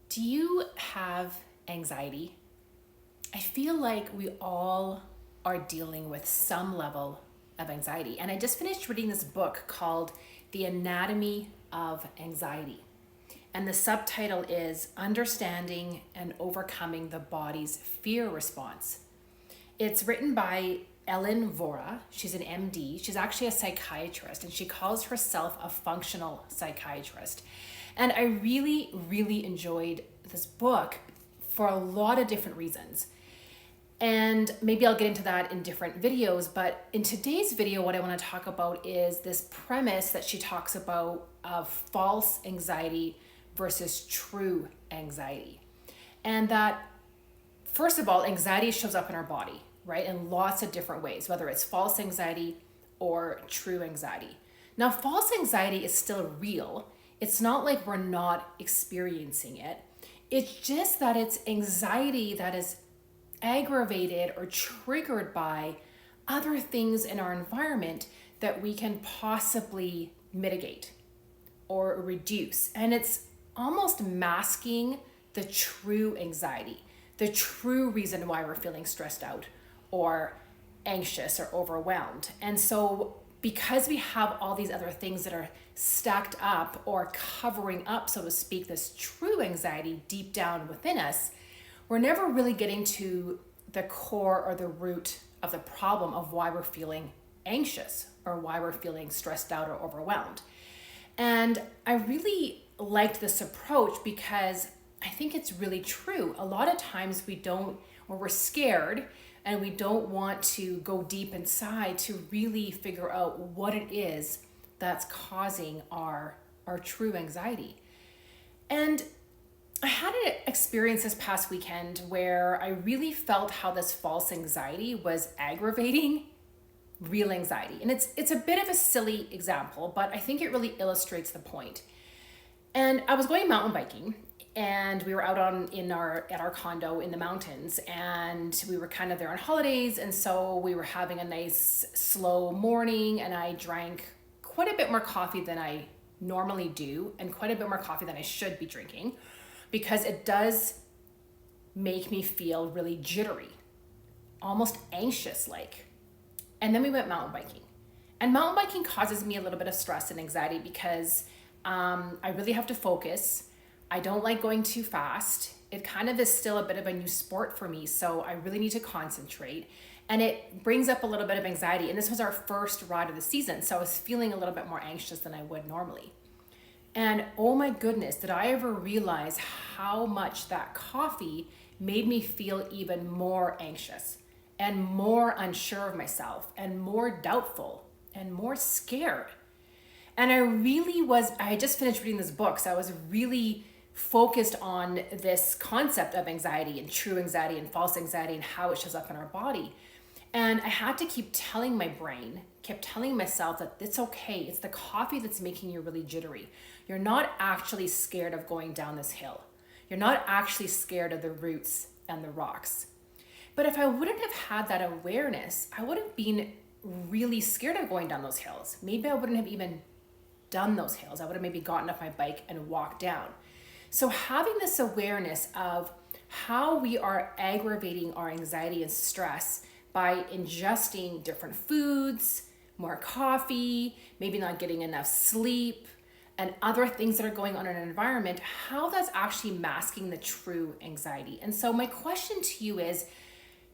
Do you have anxiety? I feel like we all are dealing with some level of anxiety. And I just finished reading this book called The Anatomy of Anxiety. And the subtitle is Understanding and Overcoming the Body's Fear Response. It's written by Ellen Vora. She's an MD. She's actually a psychiatrist, and she calls herself a functional psychiatrist. And I really, really enjoyed this book for a lot of different reasons. And maybe I'll get into that in different videos, but in today's video, what I want to talk about is this premise that she talks about of false anxiety versus true anxiety. And that, first of all, anxiety shows up in our body, right? In lots of different ways, whether it's false anxiety or true anxiety. Now, false anxiety is still real. It's not like we're not experiencing it. It's just that it's anxiety that is aggravated or triggered by other things in our environment that we can possibly mitigate or reduce. And it's almost masking the true anxiety, the true reason why we're feeling stressed out or anxious or overwhelmed. And so because we have all these other things that are stacked up or covering up, so to speak, this true anxiety deep down within us, we're never really getting to the core or the root of the problem of why we're feeling anxious or why we're feeling stressed out or overwhelmed. And I really liked this approach because I think it's really true. A lot of times we're scared and we don't want to go deep inside to really figure out what it is that's causing our true anxiety. And I had an experience this past weekend where I really felt how this false anxiety was aggravating real anxiety. And it's a bit of a silly example, but I think it really illustrates the point. And I was going mountain biking, and we were out at our condo in the mountains, and we were kind of there on holidays, and so we were having a nice slow morning, and I drank quite a bit more coffee than I normally do, and quite a bit more coffee than I should be drinking, because it does make me feel really jittery, almost anxious like. And then we went mountain biking. And mountain biking causes me a little bit of stress and anxiety because I really have to focus. I don't like going too fast. It kind of is still a bit of a new sport for me, so I really need to concentrate. And it brings up a little bit of anxiety. And this was our first ride of the season, so I was feeling a little bit more anxious than I would normally. And oh my goodness, did I ever realize how much that coffee made me feel even more anxious and more unsure of myself and more doubtful and more scared. And I had just finished reading this book, so I was really focused on this concept of anxiety and true anxiety and false anxiety and how it shows up in our body. And I had to keep telling my brain, kept telling myself that it's okay. It's the coffee that's making you really jittery. You're not actually scared of going down this hill. You're not actually scared of the roots and the rocks. But if I wouldn't have had that awareness, I would have been really scared of going down those hills. Maybe I wouldn't have even done those hills. I would have maybe gotten off my bike and walked down. So having this awareness of how we are aggravating our anxiety and stress by ingesting different foods, more coffee, maybe not getting enough sleep, and other things that are going on in an environment, how that's actually masking the true anxiety. And so my question to you is,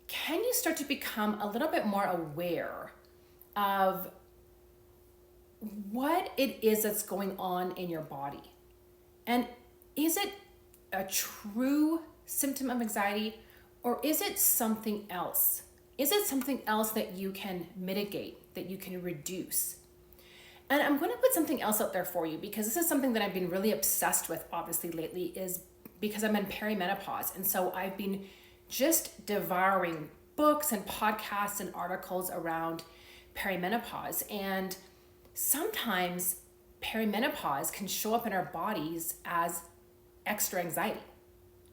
can you start to become a little bit more aware of what it is that's going on in your body? And is it a true symptom of anxiety, or is it something else? Is it something else that you can mitigate, that you can reduce? And I'm going to put something else out there for you, because this is something that I've been really obsessed with, obviously, lately, is because I'm in perimenopause. And so I've been just devouring books and podcasts and articles around perimenopause. And sometimes perimenopause can show up in our bodies as extra anxiety,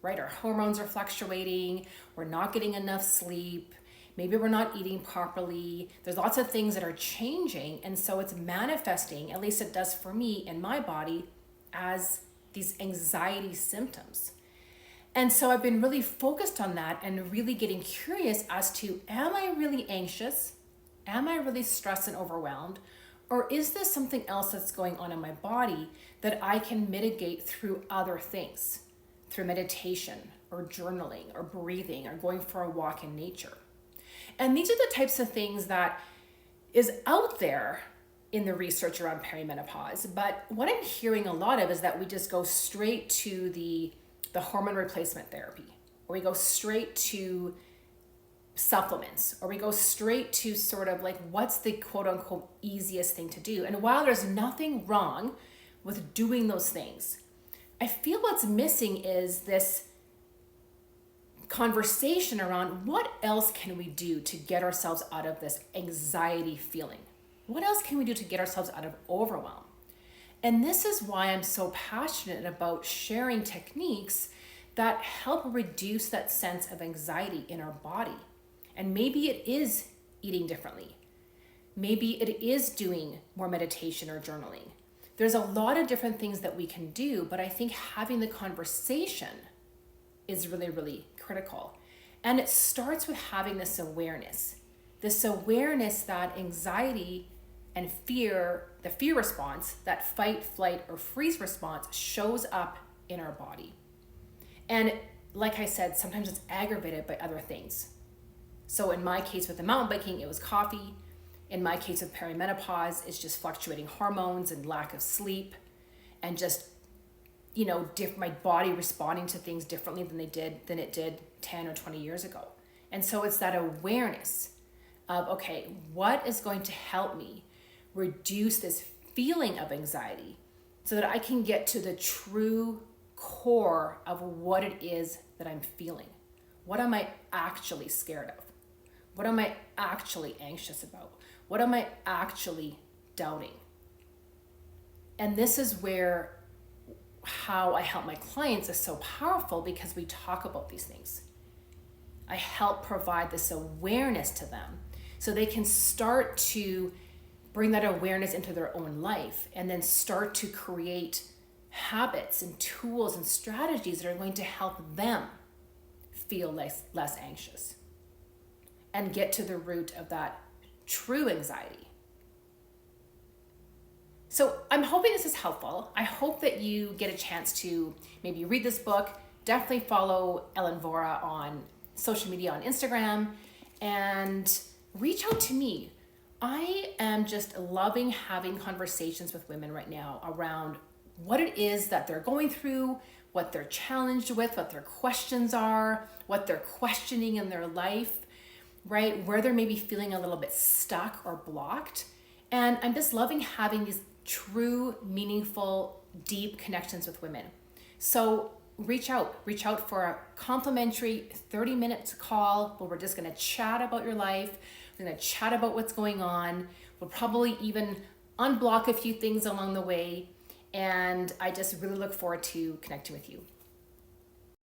right? Our hormones are fluctuating, we're not getting enough sleep, maybe we're not eating properly. There's lots of things that are changing, and so it's manifesting, at least it does for me in my body, as these anxiety symptoms. And so I've been really focused on that and really getting curious as to, am I really anxious? Am I really stressed and overwhelmed? Or is this something else that's going on in my body that I can mitigate through other things, through meditation or journaling or breathing or going for a walk in nature? And these are the types of things that is out there in the research around perimenopause. But what I'm hearing a lot of is that we just go straight to the hormone replacement therapy, or we go straight to supplements, or we go straight to sort of like, what's the quote unquote easiest thing to do? And while there's nothing wrong with doing those things, I feel what's missing is this conversation around what else can we do to get ourselves out of this anxiety feeling? What else can we do to get ourselves out of overwhelm? And this is why I'm so passionate about sharing techniques that help reduce that sense of anxiety in our body. And maybe it is eating differently. Maybe it is doing more meditation or journaling. There's a lot of different things that we can do, but I think having the conversation is really, really critical. And it starts with having this awareness that anxiety and fear, the fear response, that fight, flight, or freeze response shows up in our body. And like I said, sometimes it's aggravated by other things. So in my case with the mountain biking, it was coffee. In my case with perimenopause, it's just fluctuating hormones and lack of sleep and just, my body responding to things differently than it did 10 or 20 years ago. And so it's that awareness of, okay, what is going to help me reduce this feeling of anxiety so that I can get to the true core of what it is that I'm feeling. What am I actually scared of? What am I actually anxious about? What am I actually doubting? And this is where how I help my clients is so powerful, because we talk about these things. I help provide this awareness to them so they can start to bring that awareness into their own life and then start to create habits and tools and strategies that are going to help them feel less anxious and get to the root of that true anxiety. So I'm hoping this is helpful. I hope that you get a chance to maybe read this book. Definitely follow Ellen Vora on social media, on Instagram, and reach out to me. I am just loving having conversations with women right now around what it is that they're going through, what they're challenged with, what their questions are, what they're questioning in their life, right? Where they're maybe feeling a little bit stuck or blocked. And I'm just loving having these true, meaningful, deep connections with women. So reach out for a complimentary 30-minute call where we're just going to chat about your life. We're going to chat about what's going on. We'll probably even unblock a few things along the way. And I just really look forward to connecting with you.